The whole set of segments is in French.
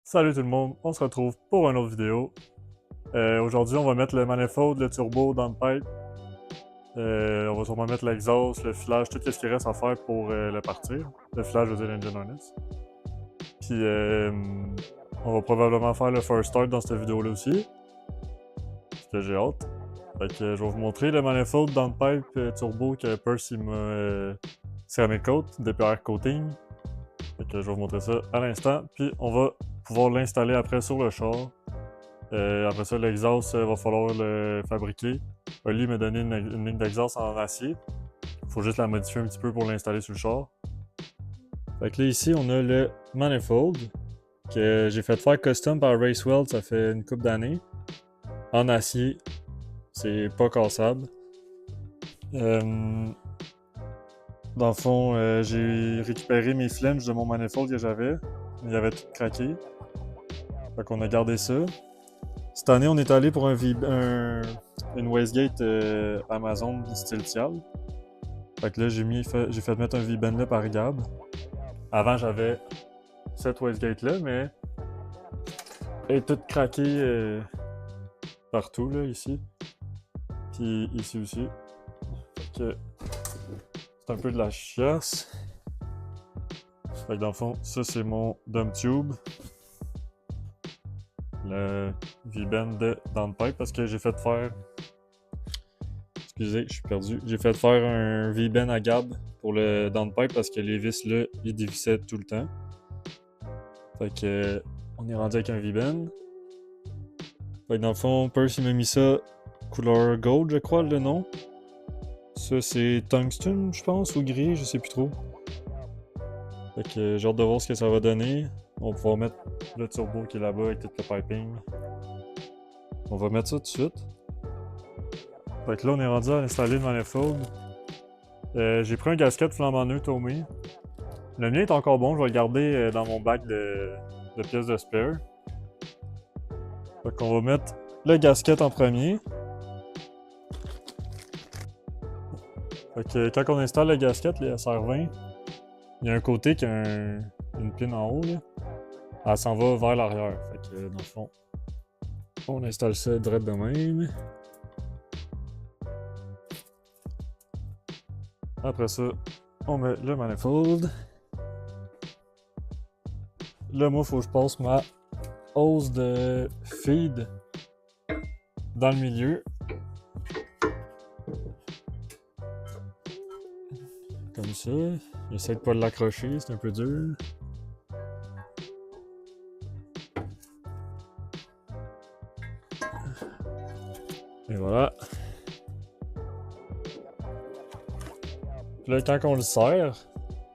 Salut tout le monde, on se retrouve pour une autre vidéo. Aujourd'hui, on va mettre le manifold, le turbo dans le pipe. On va sûrement mettre l'exhaust, le filage, tout ce qui reste à faire pour le partir. Le filage, je veux dire l'engine harness. Puis, on va probablement faire le first start dans cette vidéo-là aussi. Parce que j'ai hâte. Fait que je vais vous montrer le manifold dans le pipe turbo que Percy m'a céramic coat, DPR coating. Fait que je vais vous montrer ça à l'instant. Puis, on va pouvoir l'installer après sur le char. Après ça, l'exhaust, va falloir le fabriquer. Oli m'a donné une ligne d'exhaust en acier. Il faut juste la modifier un petit peu pour l'installer sur le char. Fait que là, ici, on a le manifold que j'ai fait faire custom par Racewell, ça fait une couple d'années. En acier. C'est pas cassable. Dans le fond, j'ai récupéré mes flanges de mon manifold que j'avais. Il avait tout craqué. Fait qu'on a gardé ça. Cette année, on est allé pour une wastegate Amazon style Tial. Fait que là, j'ai fait mettre un V-bend là par Gab. Avant, j'avais cette wastegate là, mais elle est toute craquée partout, là, ici. Puis ici aussi. Fait que c'est un peu de la chiasse. Fait que dans le fond, ça, c'est mon dump tube. Le V-bend dans le pipe parce que j'ai fait faire... Excusez, je suis perdu. J'ai fait faire un V-bend à Gab pour le downpipe parce que les vis là, ils dévissaient tout le temps. Fait que on est rendu avec un V-bend. Fait que dans le fond, Percy m'a mis ça couleur gold, je crois, le nom. Ça, c'est tungsten, je pense, ou gris, je sais plus trop. Fait que j'ai hâte de voir ce que ça va donner. On va pouvoir mettre le turbo qui est là-bas avec tout le piping. On va mettre ça tout de suite. Fait que là, on est rendu à installer le manifold. J'ai pris un gasket flambant neuf Tommy. Le mien est encore bon, je vais le garder dans mon bac de pièces de spare. Fait qu'on va mettre le gasket en premier. Fait que quand on installe le gasket, les SR20, il y a un côté qui a une pine en haut, là. Elle s'en va vers l'arrière. Fait que dans le fond, on installe ça direct de même. Après ça, on met le manifold. Là, moi, il faut que je passe ma hose de feed dans le milieu. Comme ça. J'essaie de pas l'accrocher, c'est un peu dur. Et voilà. Puis là, quand on le serre,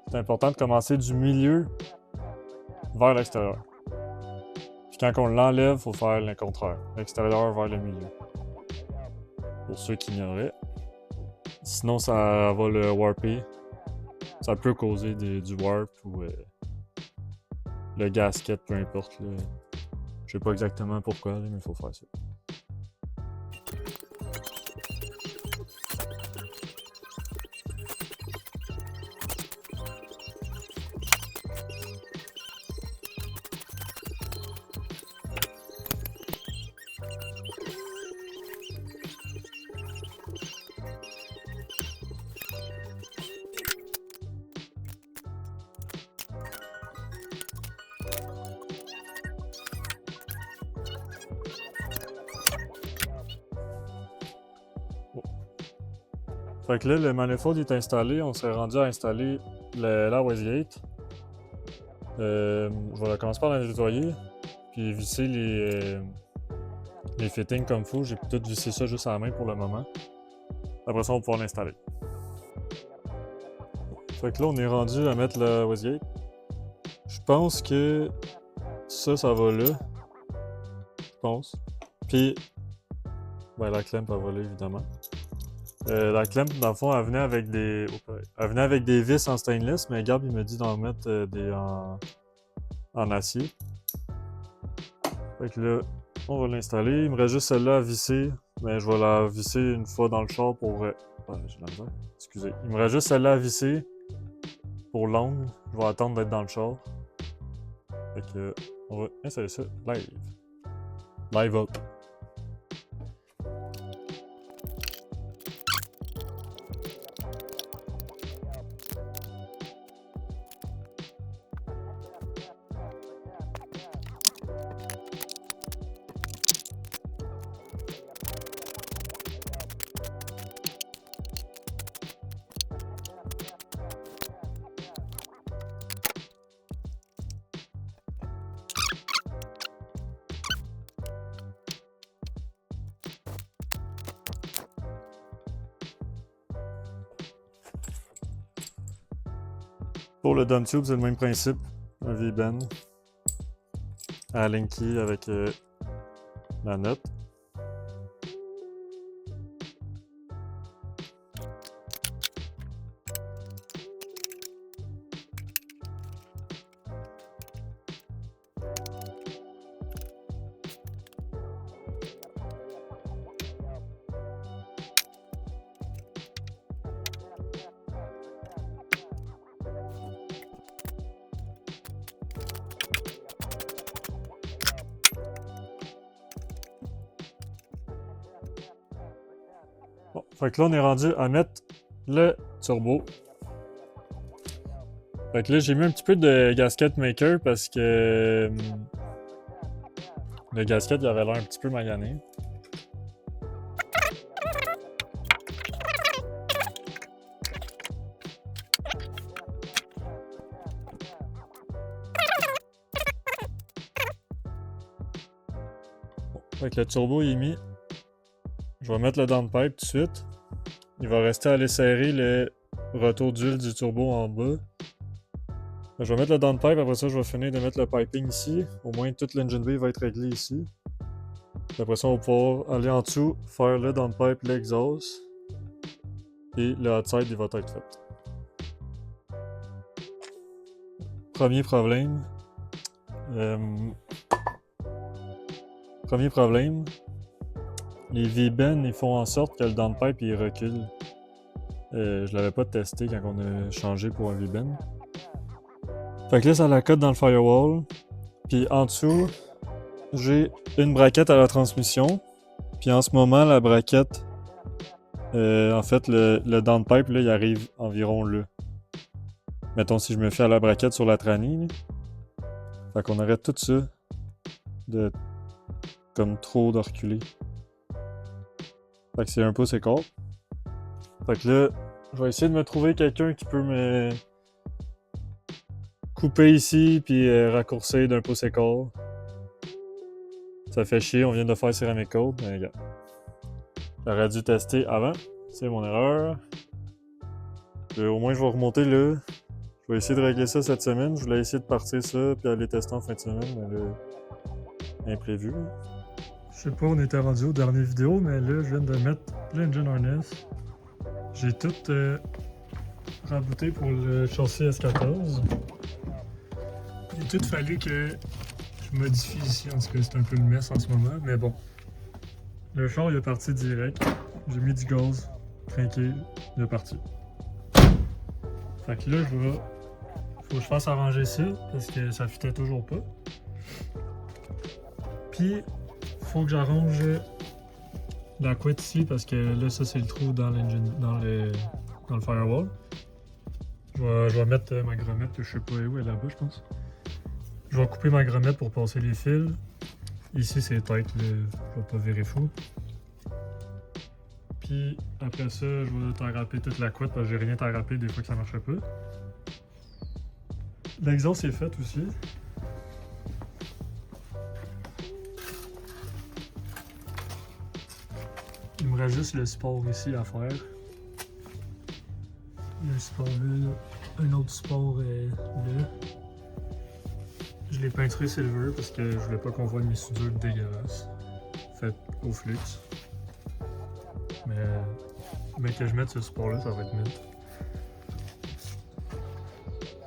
c'est important de commencer du milieu vers l'extérieur. Puis quand on l'enlève, il faut faire le contraire. L'extérieur vers le milieu. Pour ceux qui ignoraient. Sinon, ça va le warper. Ça peut causer du warp ou le gasket, peu importe. Là. Je sais pas exactement pourquoi, là, mais il faut faire ça. Fait que là, le manifold est installé. On s'est rendu à installer la wastegate. Je vais commencer par la nettoyer. Puis visser les fittings comme il faut. J'ai peut-être vissé ça juste à la main pour le moment. Après ça, on va pouvoir l'installer. Fait que là, on est rendu à mettre la wastegate. Je pense que ça va là. Je pense. Puis, ben, la clamp, elle va là, évidemment. La clamp, dans le fond, elle venait avec des vis en stainless, mais Gab, il m'a dit d'en mettre des en acier. Fait que là, on va l'installer. Il me reste juste celle-là à visser. Mais je vais la visser une fois dans le char pour... j'ai la misère. Excusez. Il me reste juste celle-là à visser pour l'angle. Je vais attendre d'être dans le char. Fait que On va installer ça live. Live up. Pour le dump tube, c'est le même principe. Un V-bend à linky avec la note. Bon, fait que là, on est rendu à mettre le turbo. Fait que là, j'ai mis un petit peu de gasket maker parce que le gasket, il avait l'air un petit peu magané. Bon, fait que le turbo il est mis. Je vais mettre le downpipe tout de suite. Il va rester à aller serrer le retour d'huile du turbo en bas. Je vais mettre le downpipe, après ça je vais finir de mettre le piping ici. Au moins toute l'engine bay va être réglée ici. Puis après ça on va pouvoir aller en dessous, faire le downpipe, l'exhaust. Et le outside il va être fait. Premier problème. Les V-bends ils font en sorte que le downpipe il recule. Je l'avais pas testé quand on a changé pour un V-bend. Fait que là ça la cote dans le firewall. Puis en dessous, j'ai une braquette à la transmission. Puis en ce moment, la braquette, en fait, le downpipe, là, il arrive environ là. Mettons si je me fie à la braquette sur la tranny. Fait qu'on arrête tout ça de comme trop de reculer. Fait que c'est un pouce et quart. Fait que là, je vais essayer de me trouver quelqu'un qui peut me couper ici puis raccourcir d'un pouce et quart. Ça fait chier, on vient de faire Ceramic Code, mais regarde. J'aurais dû tester avant, c'est mon erreur. Au moins je vais remonter là. Je vais essayer de régler ça cette semaine. Je voulais essayer de partir ça puis aller tester en fin de semaine, mais là, imprévu. Je sais pas, on était rendu aux dernières vidéos, mais là, je viens de mettre l'engine harness. J'ai tout rabooté pour le châssis S14. Il a tout fallu que je modifie ici, en tout cas c'est un peu le mess en ce moment, mais bon. Le char il est parti direct. J'ai mis du gaz, craqué, il est parti. Fait que là, faut que je fasse arranger ça parce que ça fitait toujours pas. Puis, faut que j'arrange la couette ici parce que là, ça c'est le trou dans l'engine, dans le firewall. Je vais mettre ma gromette, je sais pas où elle est là-bas, je pense. Je vais couper ma gromette pour passer les fils. Ici, c'est tête, je vais pas virer fou. Puis après ça, je vais t'enraper toute la couette parce que j'ai rien t'enrapé des fois que ça marchait pas. L'exhaust est fait aussi. Il me reste juste le support ici à faire. Le support là, un autre support là. Je l'ai peinturé silver parce que je voulais pas qu'on voit mes soudures dégueulasses faites au flux. Mais que je mette ce support là, ça va être mieux.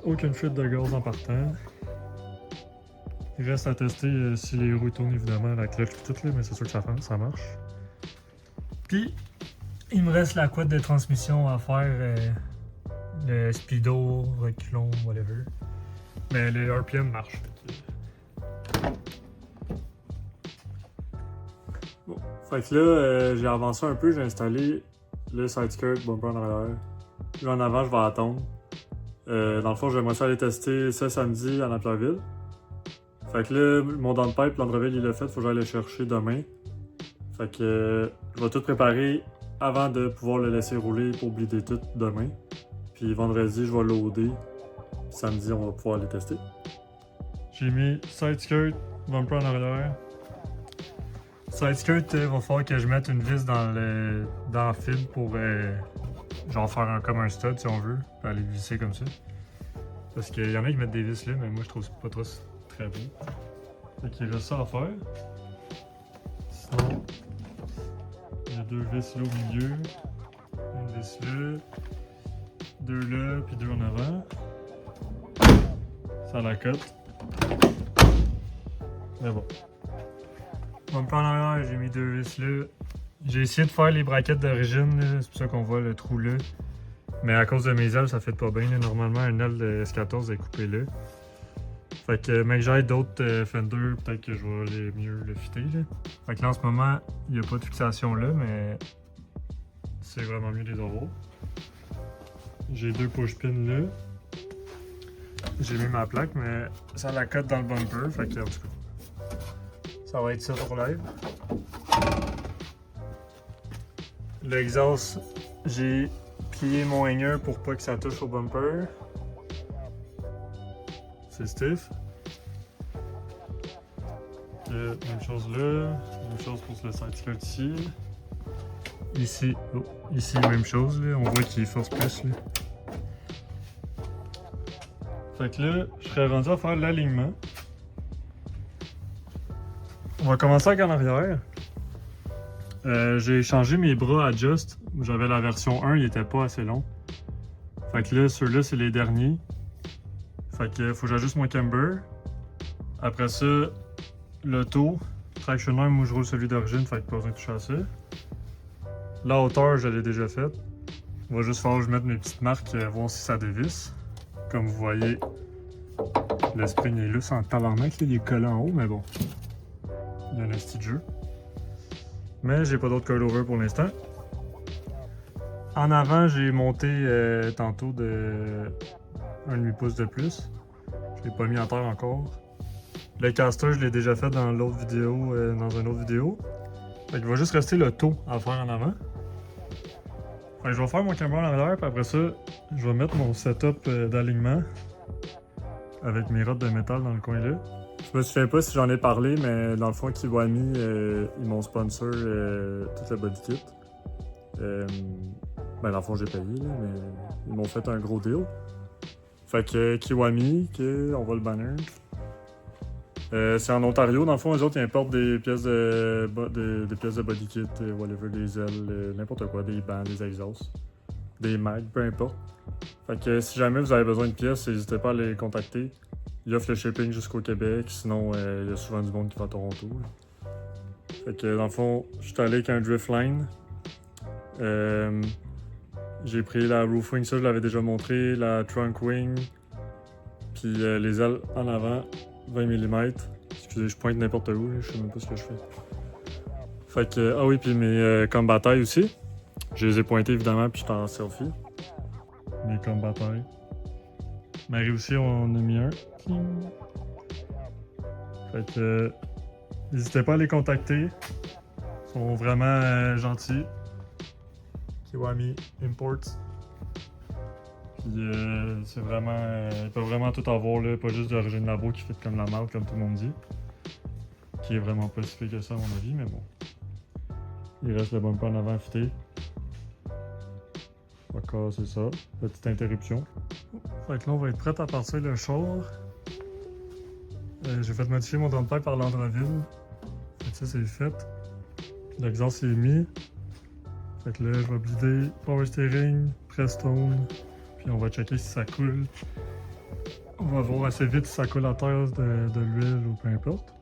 Aucune fuite de gaz en partant. Il reste à tester si les roues tournent évidemment, la cloche et tout là, mais c'est sûr que ça marche. Puis il me reste la couette de transmission à faire, le speedo, reculon, whatever. Mais les RPM marchent. Bon. Fait que là, j'ai avancé un peu, j'ai installé le side skirt bumper en arrière. Puis en avant, je vais attendre. Dans le fond, j'aimerais ça aller tester ce samedi à Napierville. Fait que là, mon downpipe, l'Andreville, il l'a fait, faut que j'aille le chercher demain. Fait que je vais tout préparer avant de pouvoir le laisser rouler pour blider tout demain. Puis vendredi, je vais loader. Samedi, on va pouvoir les tester. J'ai mis side skirt, bumper en arrière. Side skirt, va falloir que je mette une vis dans le fil pour genre faire comme un stud si on veut, puis aller visser comme ça. Parce qu'il y en a qui mettent des vis là, mais moi je trouve pas trop très beau. Fait qu'il reste ça à faire. Sinon, il y a 2 vis là au milieu, une vis là, 2 là, puis 2 en avant. Ça la cote. Mais bon. Bumper en arrière, j'ai mis 2 vis là. J'ai essayé de faire les braquettes d'origine, c'est pour ça qu'on voit le trou là. Mais à cause de mes ailes, ça fait pas bien. Là. Normalement, une aile de S14 est coupée là. Fait que, mais que j'aille d'autres Fender, peut-être que je vais mieux le fitter. Là. Fait que là, en ce moment, il n'y a pas de fixation là, mais c'est vraiment mieux les avoir. J'ai 2 push-pins là. J'ai mis ma plaque, mais ça la cote dans le bumper. Fait que, en tout cas, ça va être ça pour live. L'exhaust, j'ai plié mon hanger pour pas que ça touche au bumper. C'est stiff. Même chose là, même chose pour le side skirt ici. Ici, oh, ici même chose, là. On voit qu'il force plus. Là. Fait que là, je serais rendu à faire l'alignement. On va commencer avec en arrière. J'ai changé mes bras Adjust. J'avais la version 1, il était pas assez long. Fait que là, ceux-là, c'est les derniers. Fait que faut que j'ajuste mon camber. Après ça, l'auto. Tractionnaire, moi je roule celui d'origine, fait que pas besoin de toucher à ça. La hauteur, je l'ai déjà faite. On va juste falloir que je mette mes petites marques, voir si ça dévisse. Comme vous voyez, le spring est lousse en tabarnak, il est collé en haut, mais bon. Il y a un petit jeu. Mais j'ai pas d'autre coilover pour l'instant. En avant, j'ai monté tantôt de 1,5 pouce de plus. Je l'ai pas mis en terre encore. Le caster, je l'ai déjà fait dans l'autre vidéo, dans une autre vidéo. Fait qu'il va juste rester le taux à faire en avant. Fait que je vais faire mon camber en arrière, puis après ça, je vais mettre mon setup d'alignement avec mes rods de métal dans le coin là. Je me souviens pas si j'en ai parlé, mais dans le fond, Kiwami, ils m'ont sponsor tout le body kit. Ben, dans le fond, j'ai payé, là, mais ils m'ont fait un gros deal. Fait que Kiwami, on voit le banner. C'est en Ontario, dans le fond, eux autres, ils importent des pièces des pièces de body kit, whatever, des ailes, n'importe quoi, des bancs, des exhausts, des mags, peu importe. Fait que si jamais vous avez besoin de pièces, n'hésitez pas à les contacter. Ils offrent le shipping jusqu'au Québec, sinon il y a souvent du monde qui va à Toronto. Là. Fait que dans le fond, je suis allé avec un Driftline. J'ai pris la Roof Wing, ça je l'avais déjà montré, la Trunk Wing, puis les ailes en avant, 20 mm. Excusez, je pointe n'importe où, là, je sais même pas ce que je fais. Fait que, ah oui, puis mes combat tailles aussi. Je les ai pointés évidemment, puis j'étais en selfie. Mes combat tailles. Marie aussi, on a mis un. Fait que, n'hésitez pas à les contacter. Ils sont vraiment gentils. Kiwami Imports. Puis c'est vraiment. Ils peuvent vraiment tout avoir là, pas juste d'origine labo qui fait comme la marque, comme tout le monde dit. Qui est vraiment pas si fait que ça à mon avis, mais bon. Il reste le bumper en avant fité. On va casser ça. Petite interruption. Fait que là, on va être prêt à partir le char. J'ai fait modifier mon downpipe par l'Andreville. Fait que ça, c'est fait. L'exhaust est mis. Fait que là, je vais blider power steering, Prestone, puis on va checker si ça coule. On va voir assez vite si ça coule à terre de l'huile ou peu importe.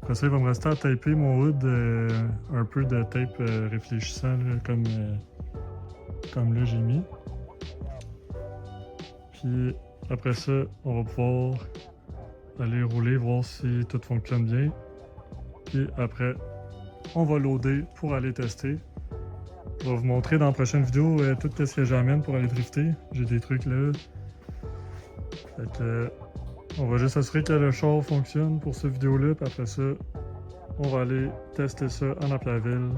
Après ça, il va me rester à taper mon hood un peu de tape réfléchissant, là, comme là j'ai mis. Puis après ça, on va pouvoir aller rouler, voir si tout fonctionne bien. Puis après, on va loader pour aller tester. Je vais vous montrer dans la prochaine vidéo tout ce que j'amène pour aller drifter. J'ai des trucs là. Fait que, on va juste assurer que le char fonctionne pour cette vidéo-là, puis après ça, on va aller tester ça en Naplaville.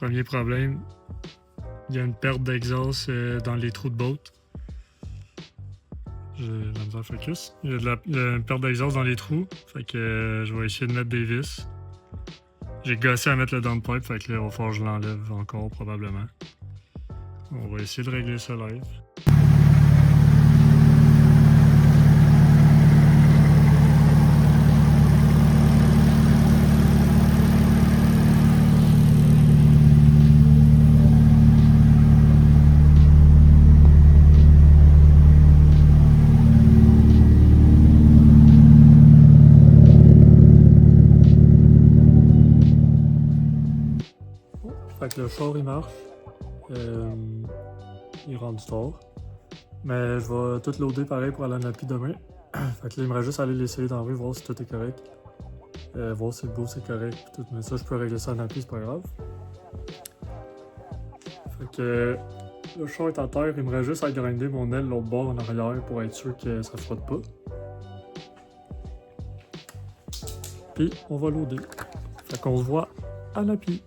Premier problème, il y a une perte d'exhaust dans les trous de botte. J'ai la misère focus. Il y a une perte d'exhaust dans les trous, fait que je vais essayer de mettre des vis. J'ai gossé à mettre le downpipe, fait que là, il va falloir que je l'enlève encore probablement. On va essayer de régler ça live. Fait que le char il marche, il rentre du tort. Mais je vais tout loader pareil pour aller à Napi demain. Fait que là, il me reste juste à aller l'essayer dans la rue, voir si tout est correct. Voir si le beau c'est correct. Tout. Mais ça, je peux régler ça à Napi, c'est pas grave. Fait que le char est à terre, il me reste juste à grinder mon aile l'autre bord en arrière pour être sûr que ça frotte pas. Puis on va loader. Fait qu'on se voit à Napi.